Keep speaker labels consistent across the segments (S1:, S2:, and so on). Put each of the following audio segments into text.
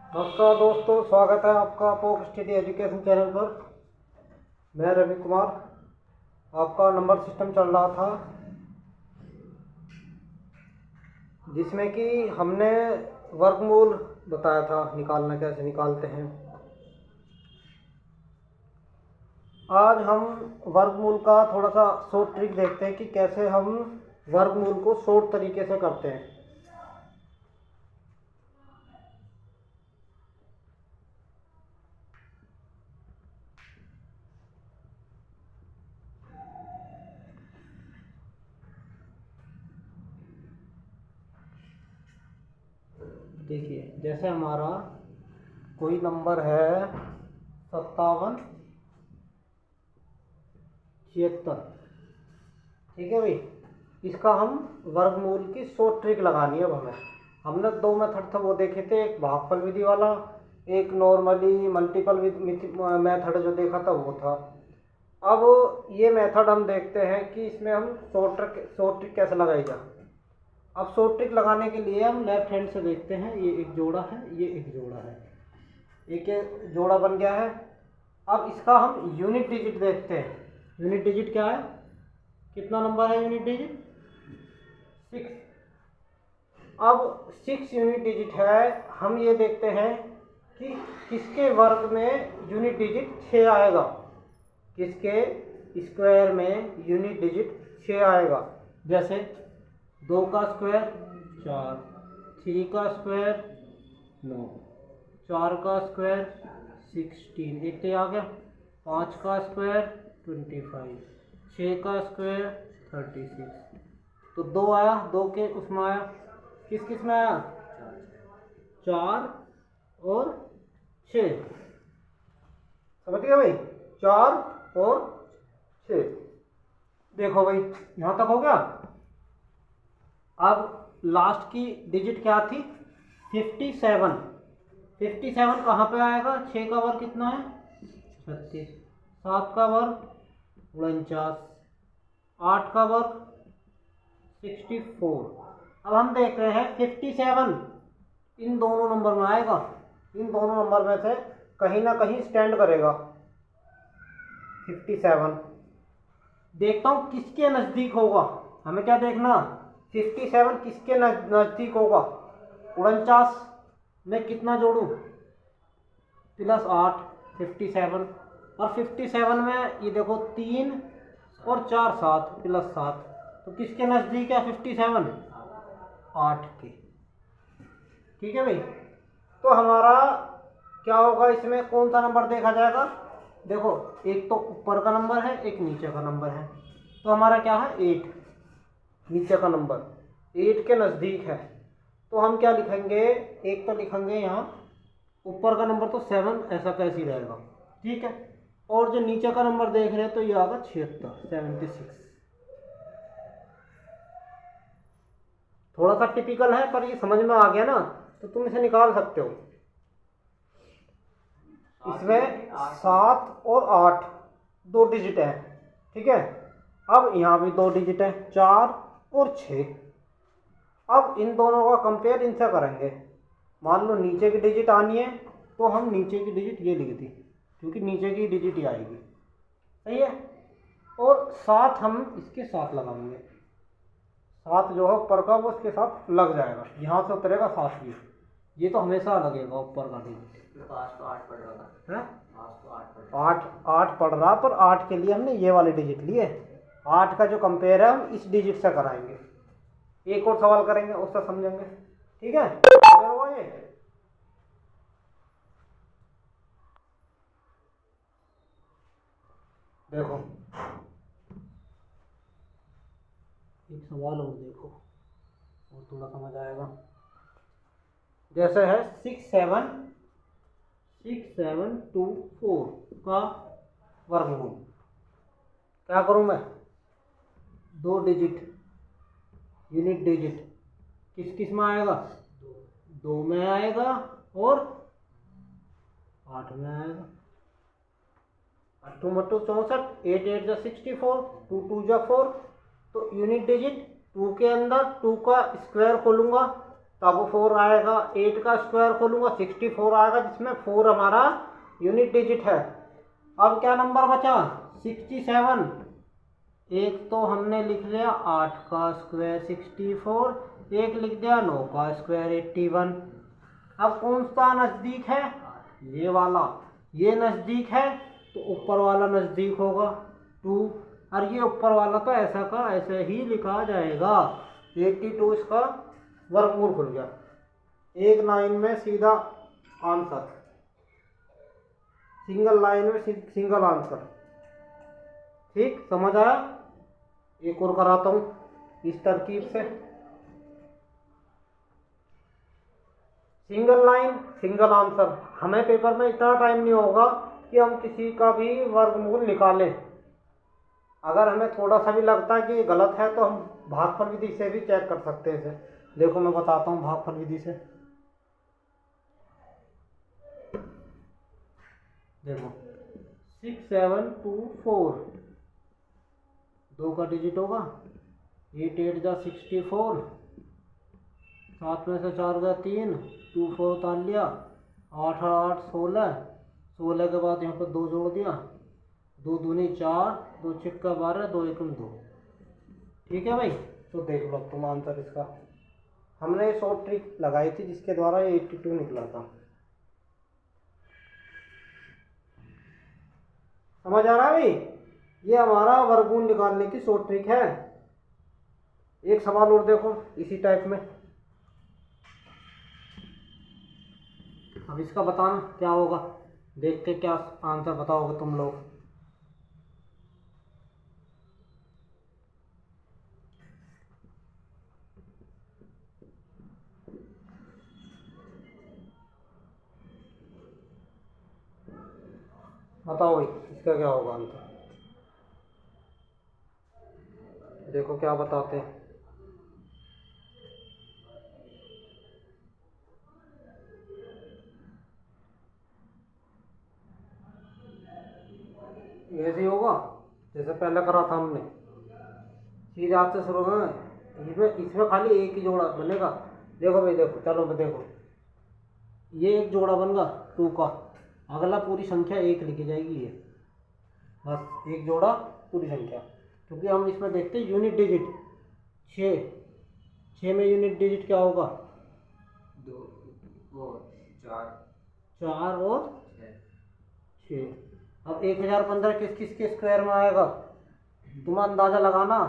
S1: नमस्कार दोस्तों, स्वागत है आपका पोक स्टडी एजुकेशन चैनल पर। मैं रवि कुमार। आपका नंबर सिस्टम चल रहा था जिसमें कि हमने वर्गमूल बताया था निकालना कैसे निकालते हैं। आज हम वर्गमूल का थोड़ा सा शॉर्ट ट्रिक देखते हैं कि कैसे हम वर्गमूल को शॉर्ट तरीके से करते हैं। देखिए, जैसे हमारा कोई नंबर है 5776, ठीक है भाई। इसका हम वर्गमूल की शॉर्ट ट्रिक लगानी है। अब हमने दो मेथड थे वो देखे थे, एक भागफल विधि वाला, एक नॉर्मली मल्टीपल मेथड जो देखा था वो था। अब ये मेथड हम देखते हैं कि इसमें हम शॉर्ट ट्रिक कैसे लगाई जाए। अब शॉर्ट ट्रिक लगाने के लिए हम लेफ्ट हैंड से देखते हैं। ये एक जोड़ा है, ये एक जोड़ा है, एक ये जोड़ा बन गया है। अब इसका हम यूनिट डिजिट देखते हैं। यूनिट डिजिट क्या है, कितना नंबर है यूनिट डिजिट? 6। अब 6 यूनिट डिजिट है। हम ये देखते हैं कि किसके वर्ग में यूनिट डिजिट 6 आएगा, किसके स्क्वायर में यूनिट डिजिट 6 आएगा। जैसे 2 का स्क्वायर 4, 3 का स्क्वायर 9, 4 का स्क्वायर 16, एक तो आ गया। 5 का स्क्वायर 25, 6 का स्क्वायर 36। तो 2 आया, 2 के उसमें आया, किस किस में आया? 4 और 6। समझ गए भाई? 4 और 6। देखो भाई, यहाँ तक हो गया। अब लास्ट की डिजिट क्या थी? 57। 57 कहाँ पे आएगा? 6 का वर्ग कितना है? 36। 7 का वर्ग 49, 8 का वर्ग 64। अब हम देख रहे हैं 57 इन दोनों नंबर में आएगा। इन दोनों नंबर में से कहीं ना कहीं स्टैंड करेगा 57। देखता हूँ किसके नज़दीक होगा। हमें क्या देखना? 57 किसके नज़दीक होगा? 49 में कितना जोड़ूँ? +8, 57। और 57 में ये देखो 3 और 4 7, +7। तो किसके नज़दीक है 57? 8 के। ठीक है भाई। तो हमारा क्या होगा, इसमें कौन सा नंबर देखा जाएगा? देखो, एक तो ऊपर का नंबर है, एक नीचे का नंबर है। तो हमारा क्या है? 8, नीचे का नंबर 8 के नज़दीक है। तो हम क्या लिखेंगे? एक तो लिखेंगे यहाँ, ऊपर का नंबर तो 7 ऐसा कैसे ही रहेगा, ठीक है। और जो नीचे का नंबर देख रहे हैं तो ये आएगा 76। थोड़ा सा टिपिकल है पर ये समझ में आ गया ना, तो तुम इसे निकाल सकते हो। इसमें 7 और 8 दो डिजिट है, ठीक है। अब यहाँ भी 2 डिजिट है, 4 और 6। अब इन दोनों का कंपेयर इनसे करेंगे। मान लो नीचे की डिजिट आनी है तो हम नीचे की डिजिट ये लिख दी, क्योंकि नीचे की डिजिट ही आएगी, सही है। और 7 हम इसके साथ लगाएंगे। 7 जो है ऊपर का वो इसके साथ लग जाएगा, यहाँ से उतरेगा 7 भी। ये तो हमेशा लगेगा ऊपर का डिजिट।
S2: पास तो 8 पढ़ रहा
S1: है,
S2: पास तो 8 पढ़
S1: 8 पढ़ रहा, पर 8 के लिए हमने ये वाले डिजिट लिए। 8 का जो कंपेयर है हम इस डिजिट से कराएंगे। एक और सवाल करेंगे, उससे समझेंगे, ठीक है। ये देखो, एक सवाल और देखो और थोड़ा समझ आएगा। जैसे है 6724 का वर्गमूल। क्या करूं मैं? 2 डिजिट यूनिट डिजिट किस किस में आएगा? 2 में आएगा और 8 में आएगा। 8 2 64, 8 8 64, 2 2 4। तो यूनिट डिजिट 2 के अंदर 2 का स्क्वायर खोलूंगा तब 4 आएगा। 8 का स्क्वायर खोलूँगा 64 आएगा, जिसमें 4 हमारा यूनिट डिजिट है। अब क्या नंबर बचा? 67। एक तो हमने लिख लिया 8 का स्क्वायर 64, एक लिख दिया 9 का स्क्वायर 81। अब कौन सा नज़दीक है? ये वाला। ये नज़दीक है तो ऊपर वाला नज़दीक होगा 2, और ये ऊपर वाला तो ऐसा का ऐसे ही लिखा जाएगा। 82 इसका वर्गमूल खुल गया। एक लाइन में सीधा आंसर, सिंगल लाइन में सिंगल आंसर। ठीक, समझ आया? एक और कराता हूँ इस तरकीब से। Single line single answer. हमें पेपर में इतना टाइम नहीं होगा कि हम किसी का भी वर्गमूल निकालें। अगर हमें थोड़ा सा भी लगता है कि ये गलत है तो हम भागफल विधि से भी चेक कर सकते हैं इसे। देखो मैं बताता हूँ भागफल विधि से। देखो 6 7 2 4, 2 का डिजिट होगा। 8 8 जा 64, 7 में से 4 गया 3, 2 4 उतार लिया, 8 8 16, 16 के बाद यहाँ पर 2 जोड़ दिया, 2 दूनी 4, 2 छिक्का 12, 2 एकम 2। ठीक है भाई, तो देख लो तुम आंसर इसका। हमने शॉर्ट ट्रिक लगाई थी जिसके द्वारा ये 82 निकला था। समझ आ रहा है भाई? ये हमारा वर्गमूल निकालने की शॉर्ट ट्रिक है। एक सवाल और देखो इसी टाइप में। अब इसका बताना क्या होगा, देखते क्या आंसर बताओगे तुम लोग। बताओ भाई इसका क्या होगा आंसर। देखो क्या बताते हैं। ऐसे ही होगा जैसे पहले करा था हमने, सीधे हाथ से शुरू होगा। इसमें इसमें खाली एक ही जोड़ा बनेगा। देखो भाई देखो, चलो भाई देखो, ये एक जोड़ा बनेगा 2 का, अगला पूरी संख्या 1 लिखी जाएगी। ये बस एक जोड़ा पूरी संख्या, क्योंकि हम इसमें देखते हैं यूनिट डिजिट 6 में यूनिट डिजिट क्या होगा?
S2: 2 और 4
S1: 4 और
S2: 6।
S1: 6। अब 1015 किस किस के स्क्वायर में आएगा? तुम अंदाज़ा लगाना।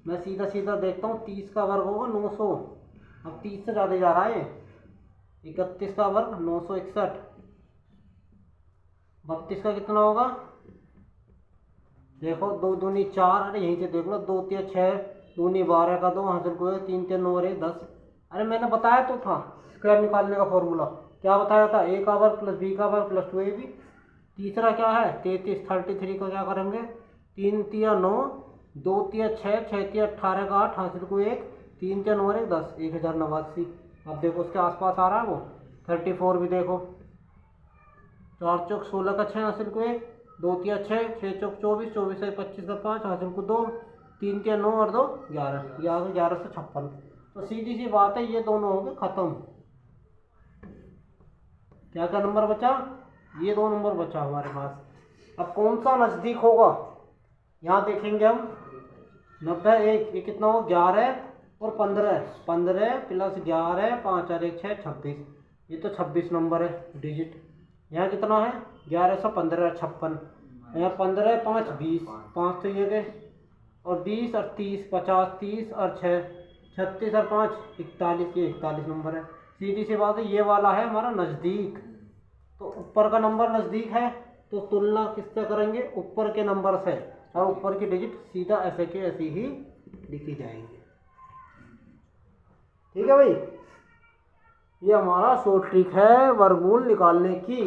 S1: मैं सीधा सीधा देखता हूँ, 30 का वर्ग होगा 900। अब 30 से ज़्यादा जा रहा है। 31 का वर्ग 961। 32 का कितना होगा? देखो 2 दूनी 4, अरे यहीं से देख लो, 2 3 6, दूनी 12 का 2 हासिल को 3 3 9 और 1 10। अरे मैंने बताया तो था स्क्वायर निकालने का फॉर्मूला। क्या बताया था? a का वर्ग प्लस b का वर्ग प्लस 2ab। तीसरा क्या है? 33 33 का क्या करेंगे? 3 तिया 9, 2 तिया 6, 6 तिया 18 का 8 हासिल को 1, 3 तिया 9 और 1 10, 1089। अब देखो उसके आसपास आ रहा है वो 34 भी। देखो 4 चौक 16 का 6 हासिल को 1, 2 तिया 6, 6 चौक 24, 24 से 25 का 5 हासिल को 2, 3 तिया 9 और 2 11, 11 से 56। तो सीधी सी बात है, ये दोनों हो गए खत्म। क्या क्या नंबर बचा? ये 2 नंबर बचा हमारे पास। अब कौन सा नज़दीक होगा यहाँ देखेंगे हम। 90 1, ये कितना हो? 11 और 15, 15 प्लस 11, 5 और 1 6, 26। ये तो 26 नंबर है डिजिट। यहाँ कितना है? 1115 56। यहाँ 15 5 20, 5 तो ये गए, और 20 और 30 50, 30 और 6 36 और 5 41। ये 41 नंबर है। सीधी सी बात है, ये वाला है हमारा नज़दीक। तो ऊपर का नंबर नज़दीक है तो तुलना किससे करेंगे? ऊपर के नंबर से, और ऊपर की डिजिट सीधा ऐसे के ऐसी ही लिखी जाएंगी। ठीक है भाई, ये हमारा शॉर्ट ट्रिक है वर्गमूल निकालने की।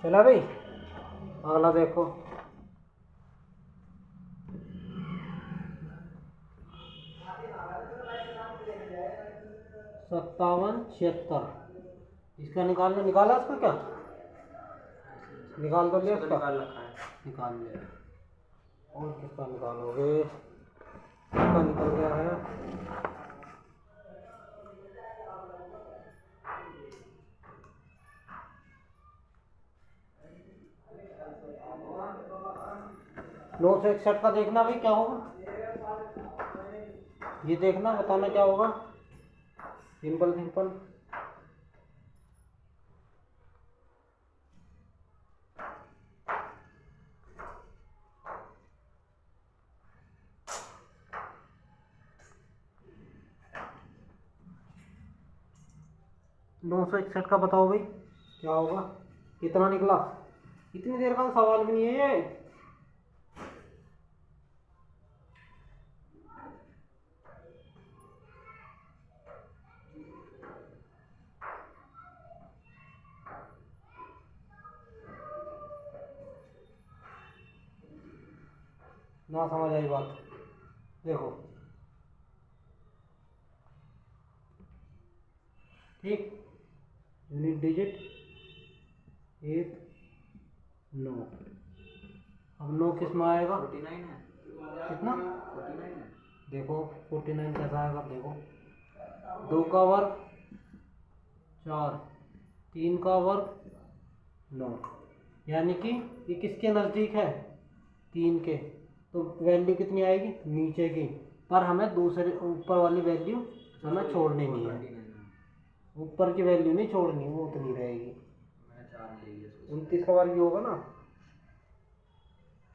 S1: चला भाई, अगला देखो। 57 76, इसका निकालना, निकाला इसका क्या? निकाल तो लिया
S2: इसको
S1: इसका,
S2: निकाल रखा है।
S1: निकाल लिया। और किसका निकालोगे? इसका निकल गया है। नौ सौ इकसठ का देखना भाई क्या होगा, ये देखना, बताना क्या होगा। Simple simple. नौ सौ इकसठ का बताओ भाई क्या होगा, कितना निकला? इतनी देर का सवाल भी नहीं है ये। ना समझ आई बात, देखो ठीक। Unit digit 1 9। अब 9 किस में आएगा?
S2: 49 है।
S1: कितना?
S2: 49 है।
S1: देखो 49 कैसा आएगा, देखो 2 का वर्ग 4, 3 का वर्ग 9, यानी कि ये किसके नज़दीक है? 3 के। तो वैल्यू कितनी आएगी? नीचे की, पर हमें दूसरे ऊपर वाली वैल्यू हमें छोड़नी नहीं है,
S2: 49 है।
S1: ऊपर की वैल्यू नहीं छोड़नी, वो उतनी रहेगी।
S2: मैं 4 ले लिया इसको।
S1: 29 का वर्ग होगा ना,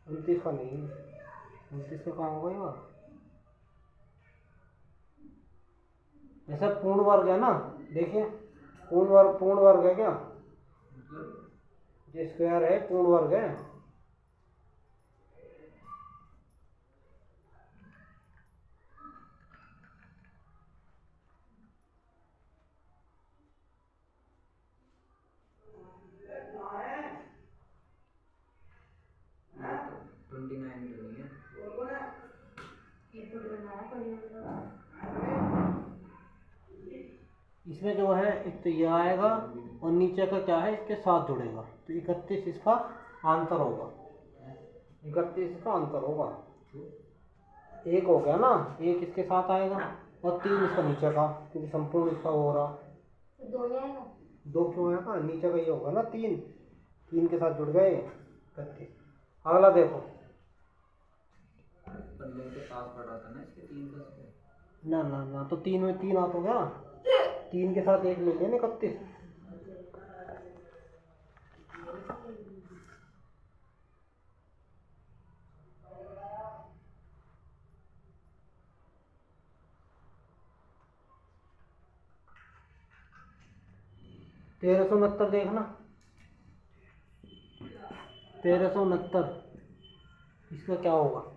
S1: 29 का नहीं, 29 का कहाँ होगा ये वर्ग? ऐसा पूर्ण वर्ग है ना, देखिए पूर्ण वर्ग है क्या?
S2: मतलब
S1: ये स्क्वायर है, पूर्ण वर्ग है।
S2: ये तो 29 तो नहीं है।
S1: इसमें जो है एक तो ये आएगा और नीचे का क्या है, इसके साथ जुड़ेगा, तो 31 इसका आंसर होगा। 31 इसका आंसर होगा। एक हो गया ना, एक इसके साथ आएगा और 3 इसका नीचे का, क्योंकि संपूर्ण इसका हो रहा। दो क्यों आएगा? नीचे का ये होगा ना, 3 के साथ जुड़ गए 31। अगला देखो।
S2: पहले के पास पड़ा था ना इसके 3 का स्क्वायर।
S1: ना ना ना, तो 3 में 3 आता गया, 3 के साथ एक ले लेने 31। तेरह सौ उनहत्तर देखना, 1369 इसका क्या होगा?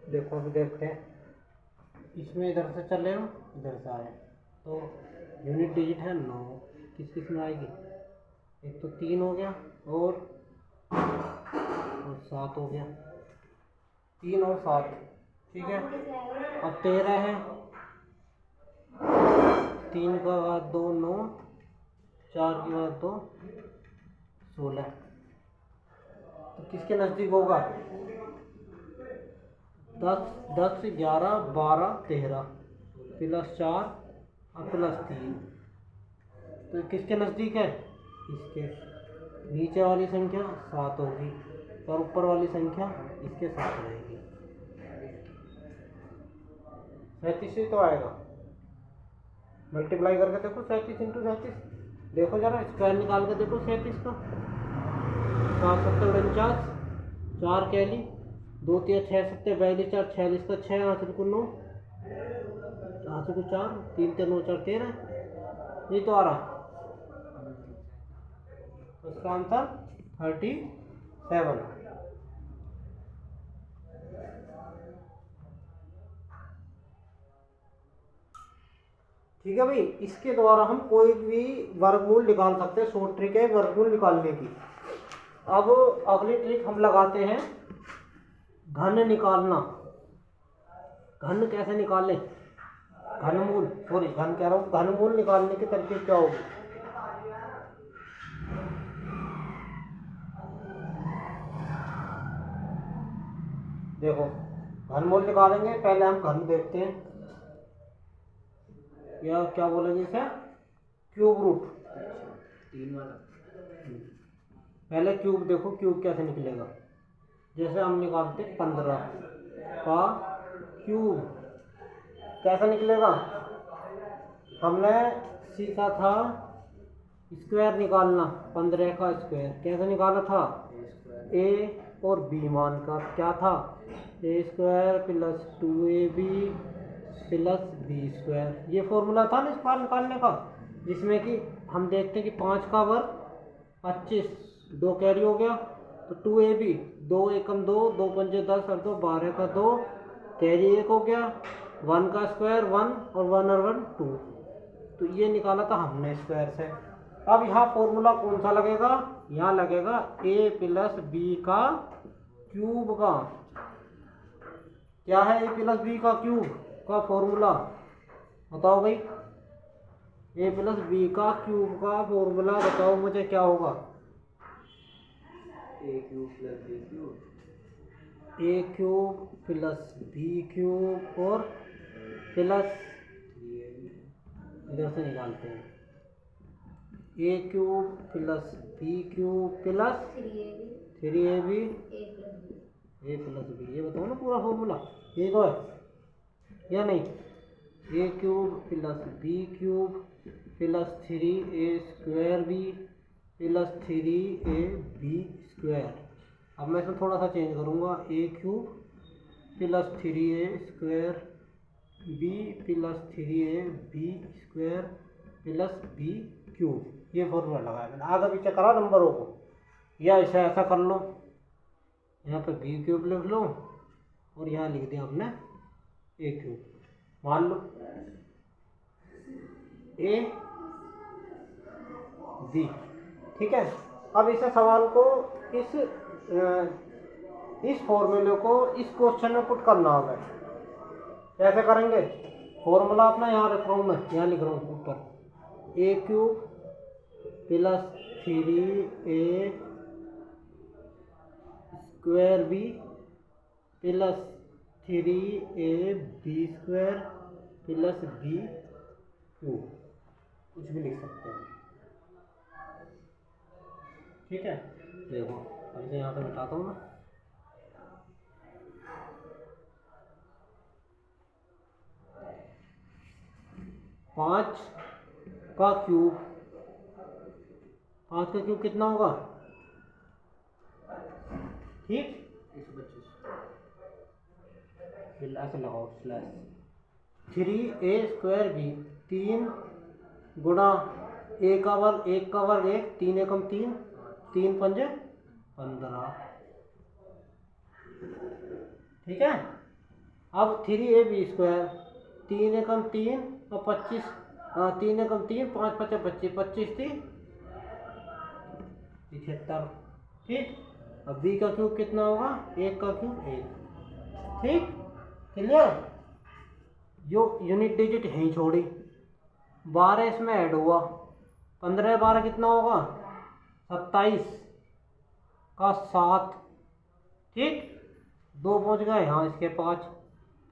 S1: देखो अभी देखते हैं, इसमें इधर से चले हम, इधर से आए, तो यूनिट डिजिट है 9, किस किस में आएगी? एक तो 3 हो गया और 7 हो गया, 3 और 7, ठीक है। अब 13 है, 3 का बाद 2 9, 4 के बाद 2 16, तो किसके नज़दीक होगा? 10 10 11 12 13 +4 और +3, तो किसके नज़दीक है? इसके। नीचे वाली संख्या 7 होगी और ऊपर वाली संख्या इसके साथ रहेगी। 37 तो आएगा। मल्टीप्लाई करके देखो 37 इंटू 37, देखो जरा स्क्वायर निकाल के देखो 37 का। 7 4 कैली, 2 3 6 7 42 4 46 का 6, 8 को 9, 8 को 4, 3 3 9 4 13, ये तो आ रहा। तो इसका आंसर 37। ठीक है भाई, इसके द्वारा हम कोई भी वर्गमूल निकाल सकते हैं। शॉर्ट ट्रिक है वर्गमूल निकालने की। अब अगली ट्रिक हम लगाते हैं घन निकालना। घन कैसे निकालें? घनमूल, सॉरी घन कह रहा हूँ, घनमूल निकालने के तरीके क्या होगी? देखो घनमूल निकालेंगे, पहले हम घन देखते हैं, या क्या बोलेंगे इसे, क्यूब रूट।
S2: 3 वाला।
S1: पहले क्यूब देखो, क्यूब कैसे निकलेगा। जैसे हम निकालते 15 का क्यूब, कैसे निकलेगा? हमने सीखा था स्क्वायर निकालना, 15 का स्क्वायर कैसे निकाला था? ए और बी मान का क्या था? A square plus 2ab plus b square, ये फॉर्मूला था ना इसका निकालने का, जिसमें कि हम देखते हैं कि 5 का वर्ग 25, 2 कैरी हो गया, तो 2ab, 2 एकम 2, 2 पंजे 10 और 2 12 का 2, कैरी 1 हो गया, 1 का स्क्वायर 1 और 1 और 1 2, तो ये निकाला था हमने स्क्वायर से। अब यहाँ फॉर्मूला कौन सा लगेगा? यहाँ लगेगा ए प्लस बी का क्यूब का। क्या है ए प्लस बी का क्यूब का फॉर्मूला? बताओ भाई, ए प्लस बी का क्यूब का फॉर्मूला बताओ मुझे, क्या होगा?
S2: A cube plus b cube,
S1: a cube plus b cube और प्लस, इधर से निकालते हैं, a cube plus b cube plus 3ab a plus b, ये बताओ ना पूरा फॉर्मूला, ये तो है या नहीं? A cube plus b cube plus 3a square b plus 3ab square. अब मैं इसमें थोड़ा सा चेंज करूँगा, a cube plus 3a square b plus 3ab square plus b cube, ये फॉर्मूला लगाया मैंने। आगे पीछे करा नंबरों को, या ऐसा ऐसा कर लो, यहाँ पे बी क्यूब लिख लो और यहाँ लिख दिया हमने ए क्यूब। मान लो ए बी, ठीक है। अब इसे सवाल को इस फॉर्मूले को इस क्वेश्चन में पुट करना होगा। कैसे करेंगे? फॉर्मूला अपना यहाँ रख रहा हूँ मैं, यहाँ लिख रहा हूँ ऊपर, a cube plus 3a square b plus 3ab square plus b cube, कुछ भी लिख सकते हैं, ठीक है। देखो अब इसे यहाँ से मिटाता हूँ मैं, पाँच का क्यूब, 5 का क्यूब कितना होगा? ठीक,
S2: 125।
S1: ऐसे लगाओ स्लैश 3a स्क्वायर बी, 3 गुणा ए का वर्ग, 1 का वर्ग 1, 3 एकम 3, 3 पंजे 15, ठीक है। अब 3ab स्क्वायर, 3 एकम 3 और 25, 3 एकम 3, 5 पचे 25, 25 थी 75, ठीक। अब बी का क्यूब कितना होगा? 1 का क्यूब 1, ठीक, क्लियर। जो यूनिट डिजिट है ही छोड़ी, 12 इसमें ऐड हुआ, 15 12 कितना होगा? 27 का 7, ठीक। 2 पहुँच गए यहाँ, इसके 5,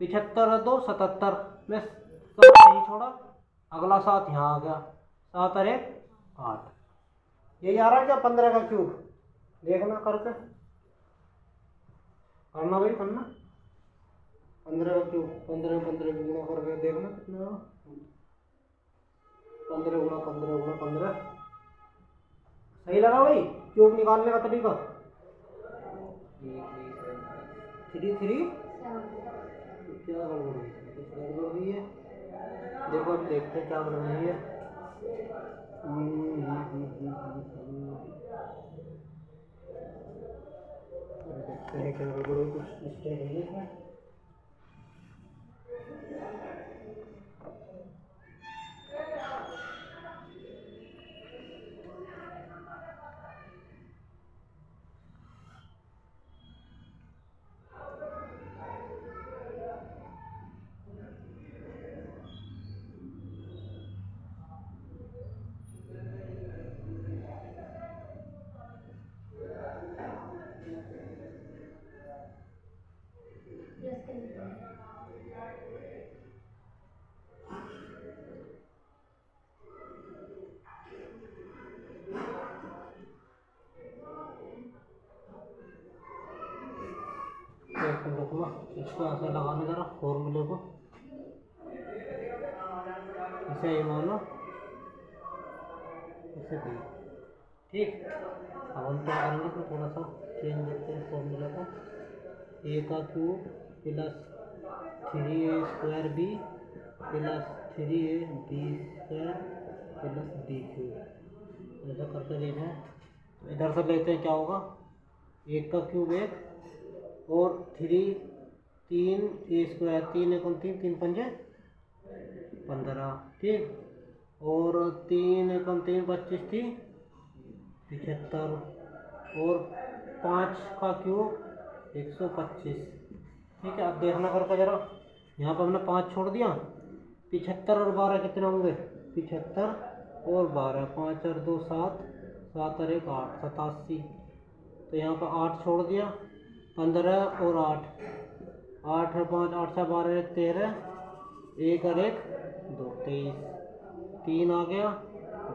S1: 75 और 2 77 में 7 नहीं छोड़ा, अगला 7 यहाँ आ गया, 7 और 1 8। यही आ रहा है क्या 15 का क्यूब? देखना करके, करना भाई करना, 15 का क्यूब 15 15 गुणा करके देखना कितना, 15 गुणा 15 गुणा 15। सही लगा भाई क्यूब निकालने का तरीका? 3 3 क्या गड़बड़ हुई? कुछ गड़बड़ हुई है? देखो अब देखते हैं क्या गड़बड़ हुई है। देखते हैं क्या गड़बड़ हुई, कुछ मिस्टेक हुई है इसमें। रुकना, इसको ऐसे लगाना जरा फॉर्मूले को, इसे ये मानो, इसे भी ठीक। अब हम क्या करेंगे तो थोड़ा सा चेंज करते हैं फॉर्मूला को। ए का cube plus 3a² b plus 3ab² plus b cube, ऐसा करके लेना है। तो इधर से लेते हैं क्या होगा, 1 का क्यूब 1 और 3 3a², 3 एकम 3 3 पंजे 15 ठीक, और 3 एकम 3 25 थी 75, और 5 का क्यूब 125 ठीक है। अब देखना करके जरा, यहाँ पर हमने 5 छोड़ दिया, 75 और 12 कितने होंगे? 75 और 12, 5 और 2 7, 7 और 1 8, 87। तो यहाँ पर 8 छोड़ दिया, 15 और 8, 8 और 5 8 से 12 13, 1 और 1 2 23, 3 आ गया,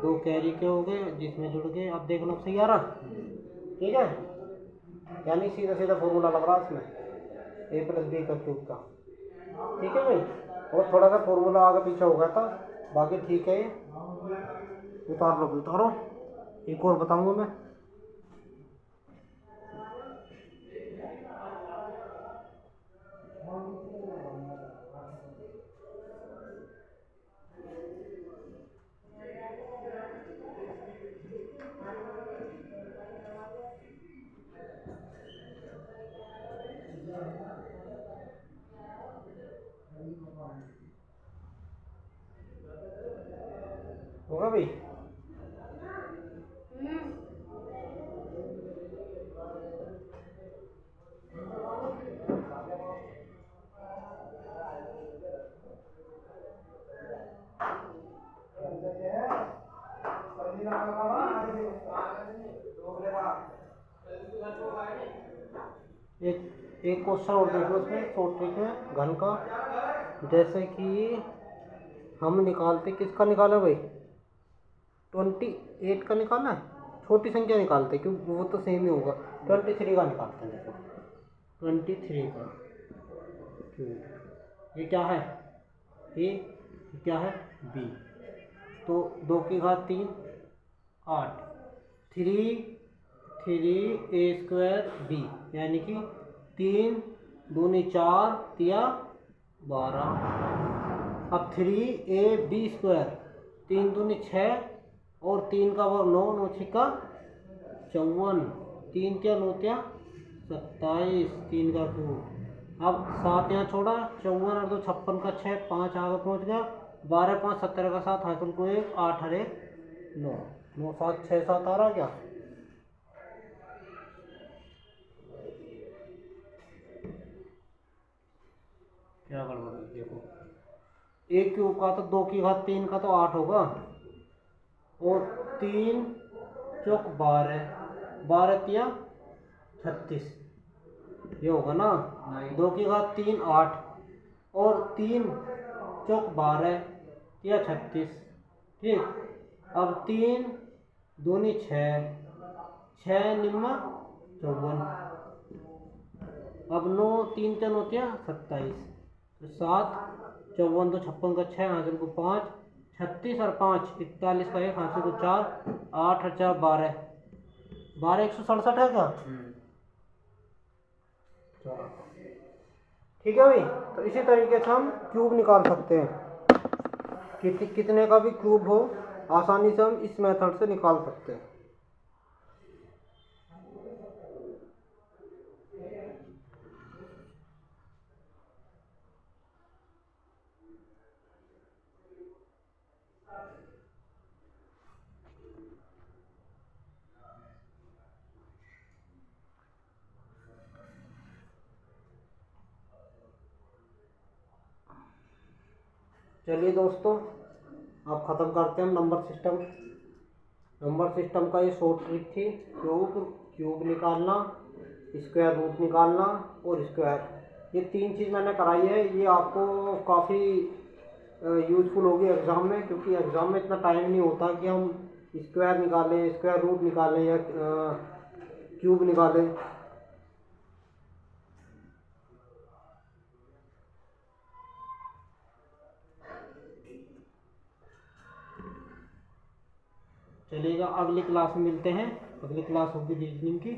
S1: 2 कैरी के हो गए जिसमें जुड़ गए। अब देख लो सही आ रहा ठीक है, यानी सीधा सीधा फॉर्मूला लग रहा है इसमें ए प्लस बी का क्यूब का, ठीक है भाई। और थोड़ा सा फॉर्मूला आगे पीछे हो गया था, बाकी ठीक है। ये उतारो, एक और बताऊंगा मैं। होगा भाई? एक क्वेश्चन और देख लो इसमें, शॉर्ट ट्रिक है घन का। जैसे कि हम निकालते, किसका निकाला भाई? 28 का निकालना है, छोटी संख्या निकालते क्योंकि वो तो सेम ही होगा। 23 का निकालते हैं, देखो 23 का ये क्या है? ए क्या है? बी। तो 2 की घात 3 8, 3 a² b, यानी कि 3 दूनी 4 तिया 12। अब 3ab², 3 दूनी 6 और 3 का वो 9 9 छिक्का 54, 3 क्या 9 त्या 27, 3 का 2। अब 7 यहाँ छोड़ा, 54 और 2 56 का 6, 5 आगे पहुँच गया, 12 5 17 का 7 हासिल को 1, 8 और 1 9, 9 7 6 7 आ रहा क्या? क्या गड़बड़ है देखो, 1 क्यूब का तो 2 की घात 3 का तो 8 होगा, और 3 चौक 12, 12 तिया 36, ये होगा ना। 2 की घात 3 8, और 3 चौक 12 तिया 36 ठीक। अब 3 दूनी 6, 6 निम्मा 54, अब 9 3 3 9 तिया 27, तो 7 54 तो 56 का 6 हासिल को 5, 36 और 5 41 का 1 हाथ से तो 4 8 और 4 12 12 167 है क्या? चलो ठीक है भाई। तो इसी तरीके से हम क्यूब निकाल सकते हैं, कितने का भी क्यूब हो आसानी से हम इस मेथड से निकाल सकते हैं। चलिए दोस्तों, अब ख़त्म करते हैं नंबर सिस्टम। नंबर सिस्टम का ये शॉर्ट ट्रिक थी, क्यूब निकालना, स्क्वायर रूट निकालना और स्क्वायर। ये 3 चीज़ मैंने कराई है। ये आपको काफ़ी यूज़फुल होगी एग्ज़ाम में, क्योंकि एग्ज़ाम में इतना टाइम नहीं होता कि हम स्क्वायर निकालें, स्क्वायर रूट निकालें या क्यूब निकालें। चलिएगा, अगली क्लास में मिलते हैं। अगली क्लास होगी रीजनिंग की।